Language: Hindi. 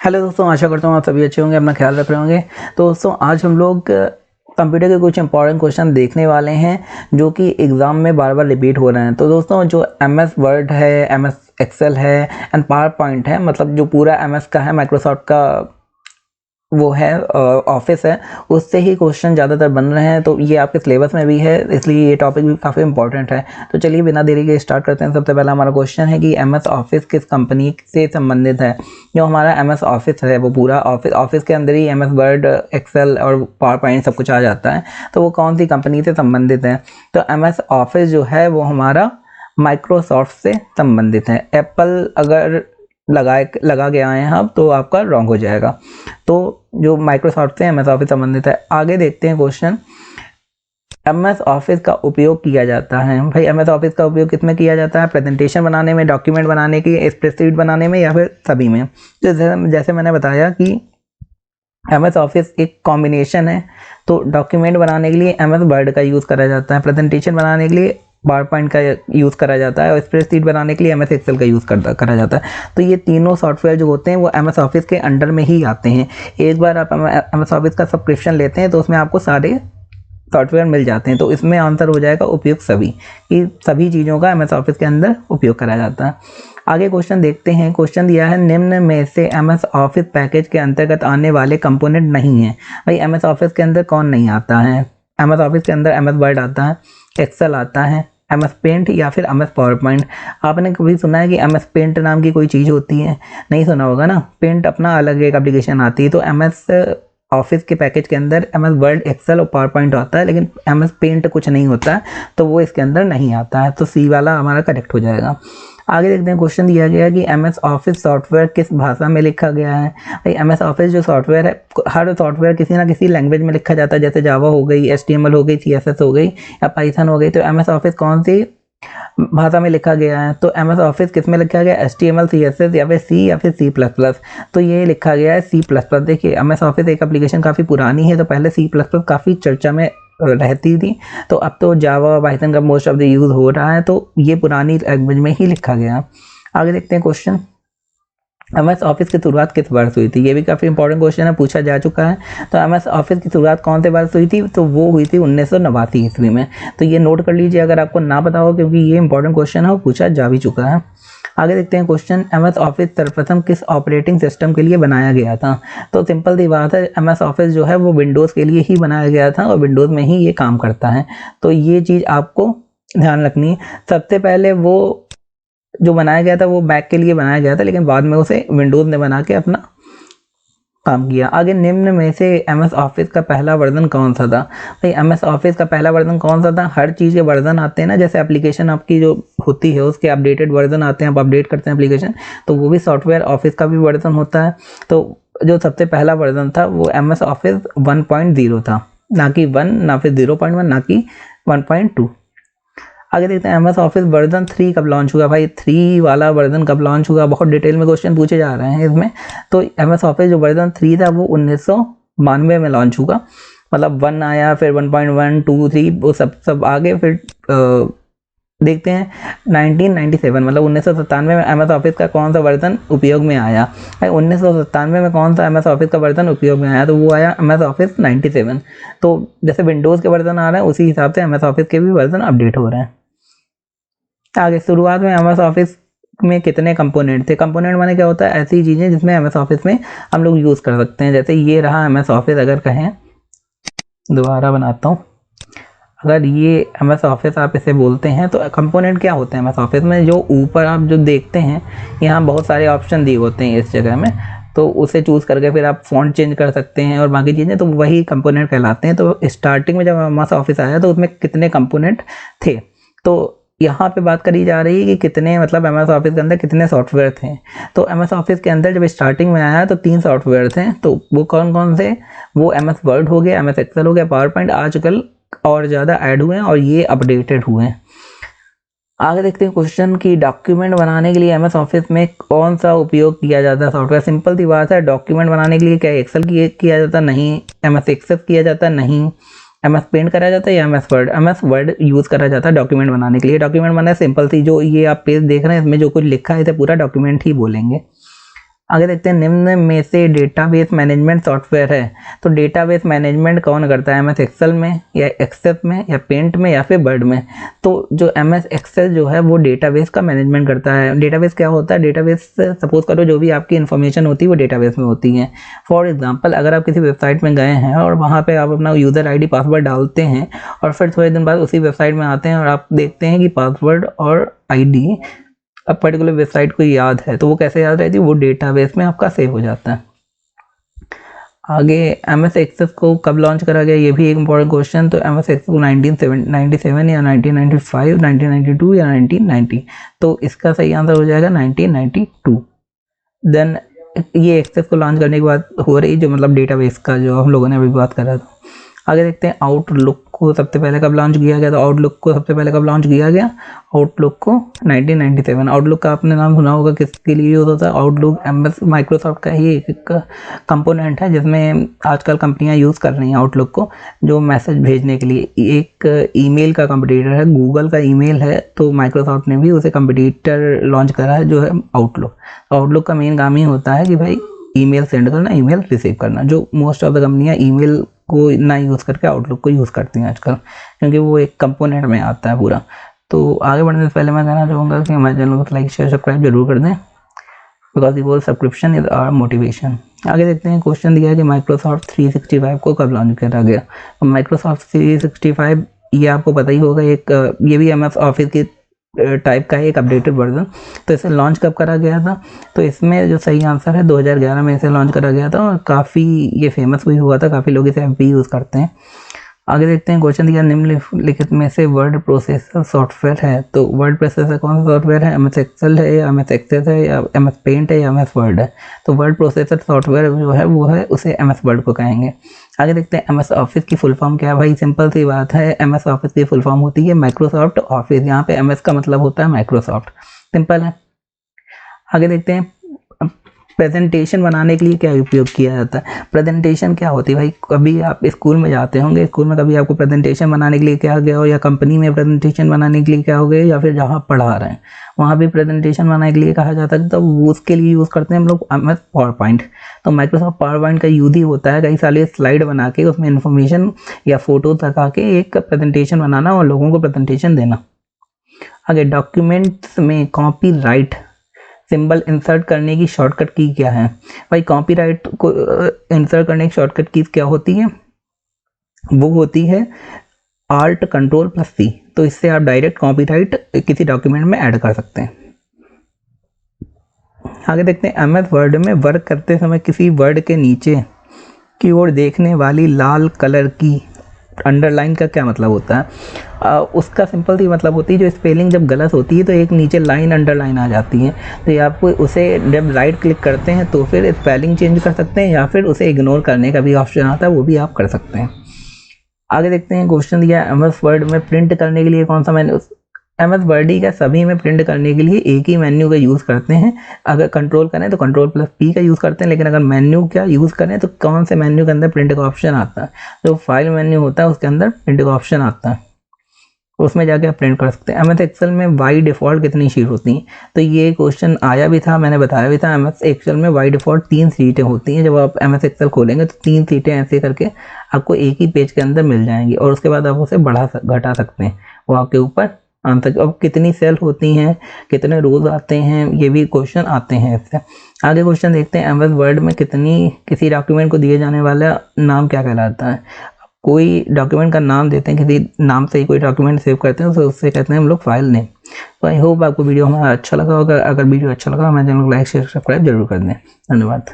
हेलो दोस्तों, आशा करता हूँ आप सभी अच्छे होंगे, अपना ख्याल रख रहे होंगे। तो दोस्तों आज हम लोग कंप्यूटर के कुछ इंपॉर्टेंट क्वेश्चन देखने वाले हैं जो कि एग्ज़ाम में बार बार रिपीट हो रहे हैं। तो दोस्तों जो एम एस वर्ड है, एम एस एक्सेल है एंड पावर पॉइंट है, मतलब जो पूरा एम एस का है, माइक्रोसॉफ्ट का वो है ऑफिस है, उससे ही क्वेश्चन ज़्यादातर बन रहे हैं। तो ये आपके सिलेबस में भी है, इसलिए ये टॉपिक भी काफ़ी इंपॉर्टेंट है। तो चलिए बिना देरी के स्टार्ट करते हैं। सबसे पहला हमारा क्वेश्चन है कि एम एस ऑफिस किस कंपनी से संबंधित है। जो हमारा एम एस ऑफिस है वो पूरा ऑफिस के अंदर ही एम एस वर्ड, एक्सेल और पावर पॉइंट सब कुछ आ जाता है। तो वो कौन सी कंपनी से संबंधित है? तो एम एस ऑफिस जो है वो हमारा माइक्रोसॉफ्ट से संबंधित है। एप्पल अगर लगा गया है यहाँ तो आपका रॉन्ग हो जाएगा। तो जो माइक्रोसॉफ्ट से एम एस ऑफिस संबंधित है। आगे देखते हैं क्वेश्चन, एम एस ऑफिस का उपयोग किया जाता है। भाई एम एस ऑफिस का उपयोग किस में किया जाता है? प्रेजेंटेशन बनाने में, डॉक्यूमेंट बनाने की, स्प्रेडशीट बनाने में, या फिर सभी में। तो जैसे मैंने बताया कि एम एस ऑफिस एक कॉम्बिनेशन है। तो डॉक्यूमेंट बनाने के लिए एम एस वर्ड का यूज़ करा जाता है, प्रेजेंटेशन बनाने के लिए पावर पॉइंट का यूज़ करा जाता है, और स्प्रेडशीट बनाने के लिए एम एस एक्सेल का यूज़ करा जाता है। तो ये तीनों सॉफ्टवेयर जो होते हैं वो एम एस ऑफिस के अंडर में ही आते हैं। एक बार आप एम एस ऑफिस का सब्सक्रिप्शन लेते हैं तो उसमें आपको सारे सॉफ्टवेयर मिल जाते हैं। तो इसमें आंसर हो जाएगा उपयोग सभी, कि सभी चीज़ों का एम एस ऑफिस के अंदर उपयोग करा जाता है। आगे क्वेश्चन देखते हैं। क्वेश्चन दिया है, निम्न में से एम एस ऑफिस पैकेज के अंतर्गत आने वाले कंपोनेंट नहीं है। भाई एम एस ऑफिस के अंदर कौन नहीं आता है? एम एस ऑफिस के अंदर एम एस वर्ड आता है, एक्सेल आता है, एम एस पेंट या फिर एम एस पावर पॉइंट। आपने कभी सुना है कि एम एस पेंट नाम की कोई चीज़ होती है? नहीं सुना होगा ना। पेंट अपना अलग एक एप्लीकेशन आती है। तो एम एस ऑफिस के पैकेज के अंदर एम एस वर्ड, एक्सेल और पावर पॉइंट आता है, लेकिन एम एस पेंट कुछ नहीं होता है, तो वो इसके अंदर नहीं आता है। तो सी वाला हमारा करेक्ट हो जाएगा। आगे देखते हैं। क्वेश्चन दिया गया है कि एम एस ऑफिस सॉफ्टवेयर किस भाषा में लिखा गया है। भाई एम एस ऑफिस जो सॉफ्टवेयर है, हर सॉफ्टवेयर किसी ना किसी लैंग्वेज में लिखा जाता है। जैसे जावा हो गई, HTML हो गई, CSS हो गई या पाइथन हो गई। तो एम एस ऑफिस कौन सी भाषा में लिखा गया है? तो एम एस ऑफिस किस में लिखा गया? HTML, CSS या फिर C या फिर C++। तो ये लिखा गया है C++। देखिए एम एस ऑफिस एक एप्लीकेशन काफ़ी पुरानी है, तो पहले C++ काफ़ी चर्चा में रहती थी। तो अब तो जावा, पाइथन का मोस्ट ऑफ द यूज़ हो रहा है। तो ये पुरानी लैंग्वेज में ही लिखा गया। आगे देखते हैं क्वेश्चन, एम एस ऑफिस की शुरुआत किस वर्ष हुई थी? ये भी काफ़ी इंपॉर्टेंट क्वेश्चन है, पूछा जा चुका है। तो एम एस ऑफिस की शुरुआत कौन से वर्ष हुई थी? तो वो हुई थी 1989 ईस्वी में। तो ये नोट कर लीजिए अगर आपको ना पता हो, क्योंकि ये इंपॉर्टेंट क्वेश्चन है और पूछा जा भी चुका है। आगे देखते हैं क्वेश्चन, एम एस ऑफिस सर्वप्रथम किस ऑपरेटिंग सिस्टम के लिए बनाया गया था? तो सिंपल सी बात है, एम एस ऑफिस जो है वो विंडोज़ के लिए ही बनाया गया था और विंडोज़ में ही ये काम करता है। तो ये चीज़ आपको ध्यान रखनी है। सबसे पहले वो जो बनाया गया था वो मैक के लिए बनाया गया था, लेकिन बाद में उसे विंडोज़ ने बना के अपना काम किया। आगे, निम्न में से एम एस ऑफिस का पहला वर्जन कौन सा था? भाई एम एस ऑफिस का पहला वर्जन कौन सा था? हर चीज़ के वर्जन आते हैं ना, जैसे एप्लीकेशन आपकी जो होती है उसके अपडेटेड वर्जन आते हैं, आप अपडेट करते हैं एप्लीकेशन, तो वो भी सॉफ्टवेयर ऑफिस का भी वर्जन होता है। तो जो सबसे पहला वर्जन था वो एम एस ऑफिस 1.0 था, ना कि 1, ना फिर 0.1, ना कि 1.2। आगे देखते हैं, एम एस ऑफिस वर्जन 3 कब लॉन्च हुआ? भाई 3 वाला वर्जन कब लॉन्च हुआ? बहुत डिटेल में क्वेश्चन पूछे जा रहे हैं इसमें। तो एम एस ऑफिस जो वर्जन 3 था वो 1992 में लॉन्च हुआ। मतलब 1 आया, फिर 1.1, 2, 3 वो सब आगे। फिर देखते हैं 1997, मतलब 1997 में एम एस ऑफिस का कौन सा वर्जन उपयोग में आया? भाई 1997 में कौन सा एम एस ऑफिस का वर्जन उपयोग में आया? तो वो आया एम एस ऑफिस 97। तो जैसे विंडोज़ के वर्जन आ रहे हैं उसी हिसाब से एम एस ऑफिस के भी वर्जन अपडेट हो रहे हैं। आगे, शुरुआत में एम एस ऑफिस में कितने कंपोनेंट थे? कंपोनेंट माने क्या होता है? ऐसी चीज़ें जिसमें एम एस ऑफिस में हम लोग यूज़ कर सकते हैं। जैसे ये रहा एम एस ऑफिस, अगर कहें, दोबारा बनाता हूँ, अगर ये एम एस ऑफिस आप इसे बोलते हैं तो कंपोनेंट क्या होते हैं एम एस ऑफिस में? जो ऊपर आप जो देखते हैं यहाँ बहुत सारे ऑप्शन दिए होते हैं इस जगह में, तो उसे चूज़ करके फिर आप फ़ॉन्ट चेंज कर सकते हैं और बाकी चीज़ें, तो वही कंपोनेंट कहलाते हैं। तो स्टार्टिंग में जब एम एस ऑफिस आया तो उसमें कितने कंपोनेंट थे? तो यहाँ पे बात करी जा रही है कि कितने, मतलब एम एस ऑफिस के अंदर कितने सॉफ्टवेयर थे। तो एम एस ऑफिस के अंदर जब स्टार्टिंग में आया तो 3 सॉफ्टवेयर थे। तो वो कौन कौन से? वो एम एस वर्ड हो गया, एम एस एक्सेल हो गया, पावर पॉइंट आजकल और ज़्यादा ऐड हुए हैं और ये अपडेटेड हुए हैं। आगे देखते हैं क्वेश्चन की, डॉक्यूमेंट बनाने के लिए एम एस ऑफिस में कौन सा उपयोग किया जाता है सॉफ्टवेयर? सिंपल सी बात है, डॉक्यूमेंट बनाने के लिए क्या एक्सेल किया जाता? नहीं। एम एस एक्सेस किया जाता? नहीं। एम एस पेंट करा जाता है या एम एस वर्ड यूज़ करा जाता है डॉक्यूमेंट बनाने के लिए। डॉक्यूमेंट बनाना सिंपल सी, जो ये आप पेज देख रहे हैं इसमें जो कुछ लिखा है इसे पूरा डॉक्यूमेंट ही बोलेंगे। आगे देखते हैं निम्न में से डेटाबेस मैनेजमेंट सॉफ्टवेयर है, तो डेटाबेस मैनेजमेंट कौन करता है, एमएस एक्सेल में या एक्सेल में या पेंट में या फिर वर्ड में। तो जो एमएस एक्सेल जो है वो डेटाबेस का मैनेजमेंट करता है। डेटाबेस क्या होता है, डेटाबेस सपोज करो जो भी आपकी इन्फॉर्मेशन होती है वो डेटाबेस में होती है। फॉर एग्जांपल अगर आप किसी वेबसाइट में गए हैं और वहाँ पे आप अपना यूज़र आईडी पासवर्ड डालते हैं और फिर थोड़े दिन बाद उसी वेबसाइट में आते हैं और आप देखते हैं कि पासवर्ड और आईडी अब पर्टिकुलर वेबसाइट को याद है, तो वो कैसे याद रहती है, वो डेटाबेस में आपका सेव हो जाता है। आगे एमएस एक्सेल को कब लॉन्च करा गया, ये भी एक इंपॉर्टेंट क्वेश्चन। तो एमएस एक्सेल को 1997 या 1995, 1992 या 1990, तो इसका सही आंसर हो जाएगा 1992। देन ये एक्सेल को लॉन्च करने के बाद हो रही जो मतलब डेटाबेस का जो हम लोगों ने अभी बात करा था। आगे देखते हैं आउटलुक को सबसे पहले कब लॉन्च किया गया, तो आउटलुक को सबसे पहले कब लॉन्च किया गया, आउटलुक को 1997। आउटलुक का आपने नाम सुना होगा, किसके लिए यूज़ होता है, आउटलुक एमएस माइक्रोसॉफ्ट का ही एक कंपोनेंट है जिसमें आजकल कंपनियां यूज़ कर रही हैं आउटलुक को, जो मैसेज भेजने के लिए। एक ईमेल का कंपटीटर है, गूगल का ईमेल है, तो माइक्रोसॉफ्ट ने भी उसे कंपटीटर लॉन्च करा है जो है आउटलुक। आउटलुक का मेन काम ही होता है कि भाई ईमेल सेंड करना, ईमेल रिसीव करना, जो मोस्ट ऑफ द कंपनियां ईमेल को ना यूज़ करके आउटलुक को यूज़ करती हैं आजकल, क्योंकि वो एक कंपोनेंट में आता है पूरा। तो आगे बढ़ने से पहले मैं कहना चाहूँगा कि हमारे चैनल को लाइक शेयर सब्सक्राइब जरूर कर दें, बिकॉज ये वो सब्सक्रिप्शन इज आवर मोटिवेशन। आगे देखते हैं, क्वेश्चन दिया है कि माइक्रोसॉफ्ट 365 को कब लॉन्च करा गया। माइक्रोसॉफ्ट 365 ये आपको पता ही होगा, एक ये भी एमएस ऑफिस की टाइप का है, एक अपडेटेड वर्जन। तो इसे लॉन्च कब करा गया था, तो इसमें जो सही आंसर है 2011 में इसे लॉन्च करा गया था और काफ़ी ये फेमस भी हुआ था, काफ़ी लोग इसे भी यूज़ करते हैं। आगे देखते हैं, क्वेश्चन दिया निम्नलिखित में से वर्ड प्रोसेसर सॉफ्टवेयर है, तो वर्ड प्रोसेसर कौन सा सॉफ्टवेयर है, एमएस एक्सेल है या एमएस एक्सेस है या एमएस पेंट है या एमएस वर्ड है। तो वर्ड प्रोसेसर सॉफ्टवेयर जो है वो है उसे एमएस वर्ड को कहेंगे। आगे देखते हैं, एमएस ऑफिस की फुल फॉर्म क्या है। भाई सिंपल सी बात है, एमएस ऑफिस की फुल फॉर्म होती है माइक्रोसॉफ्ट ऑफिस। यहाँ पे एमएस का मतलब होता है माइक्रोसॉफ्ट, सिंपल है। आगे देखते हैं, प्रेजेंटेशन बनाने के लिए क्या उपयोग किया जाता है। प्रेजेंटेशन क्या होती है भाई, कभी आप स्कूल में जाते होंगे, स्कूल में कभी आपको प्रेजेंटेशन बनाने के लिए क्या गया हो, या कंपनी में प्रेजेंटेशन बनाने के लिए क्या हो गया, या फिर जहाँ पढ़ा रहे हैं वहाँ भी प्रेजेंटेशन बनाने के लिए कहा जाता है, तो उसके लिए यूज़ करते हैं हम लोग एमएस पावर पॉइंट। तो माइक्रोसॉफ्ट पावर पॉइंट का यूज ही होता है कई सारे स्लाइड बना के उसमें इन्फॉर्मेशन या फोटो लगा के एक प्रेजेंटेशन बनाना और लोगों को प्रेजेंटेशन देना। आगे डॉक्यूमेंट्स में कॉपीराइट सिंबल इंसर्ट करने की शॉर्टकट की क्या है। भाई कॉपीराइट को इंसर्ट करने की शॉर्टकट की क्या होती है, वो होती है Alt Ctrl + C। तो इससे आप डायरेक्ट कॉपीराइट किसी डॉक्यूमेंट में ऐड कर सकते हैं। आगे देखते हैं, एमएस वर्ड में वर्क करते समय किसी वर्ड के नीचे की ओर देखने वाली लाल कलर की अंडरलाइन का क्या मतलब होता है। उसका सिंपल सी मतलब होती है, जो स्पेलिंग जब गलत होती है तो एक नीचे लाइन अंडरलाइन आ जाती है, तो ये आपको उसे जब राइट क्लिक करते हैं तो फिर स्पेलिंग चेंज कर सकते हैं या फिर उसे इग्नोर करने का भी ऑप्शन आता है, वो भी आप कर सकते हैं। आगे देखते हैं, क्वेश्चन दिया एमएस वर्ड में प्रिंट करने के लिए कौन सा मेन्यू। एमएस वर्ड ही का सभी में प्रिंट करने के लिए एक ही मेन्यू का यूज़ करते हैं। अगर कंट्रोल करें तो Ctrl + P का यूज़ करते हैं, लेकिन अगर मेन्यू का यूज़ करें तो कौन से मेन्यू के अंदर प्रिंट का ऑप्शन आता है, जो फाइल मेन्यू होता है उसके अंदर प्रिंट का ऑप्शन आता है, उसमें जाके आप प्रिंट कर सकते हैं। एमएस एक्सेल में बाई डिफ़ॉल्ट कितनी शीट होती हैं, तो ये क्वेश्चन आया भी था, मैंने बताया भी था। एमएस एक्सेल में बाई डिफ़ॉल्ट 3 सीटें होती हैं। जब आप एमएस एक्सेल खोलेंगे तो 3 सीटें ऐसे करके आपको एक ही पेज के अंदर मिल जाएंगी और उसके बाद आप उसे बढ़ा घटा सकते हैं, वो आपके ऊपर आंसर। अब कितनी सेल होती हैं, कितने रोज आते हैं, ये भी क्वेश्चन आते हैं इससे। आगे क्वेश्चन देखते हैं, एमएस वर्ड में किसी डॉक्यूमेंट को दिए जाने वाला नाम क्या कहलाता है। कोई डॉक्यूमेंट का नाम देते हैं, किसी नाम से ही कोई डॉक्यूमेंट सेव करते हैं तो उससे कहते हैं हम लोग फाइल नेम। तो आई होप आपको वीडियो हमारा अच्छा लगा होगा। अगर वीडियो अच्छा लगा हमारे चैनल को लाइक शेयर सब्सक्राइब जरूर कर दें। धन्यवाद।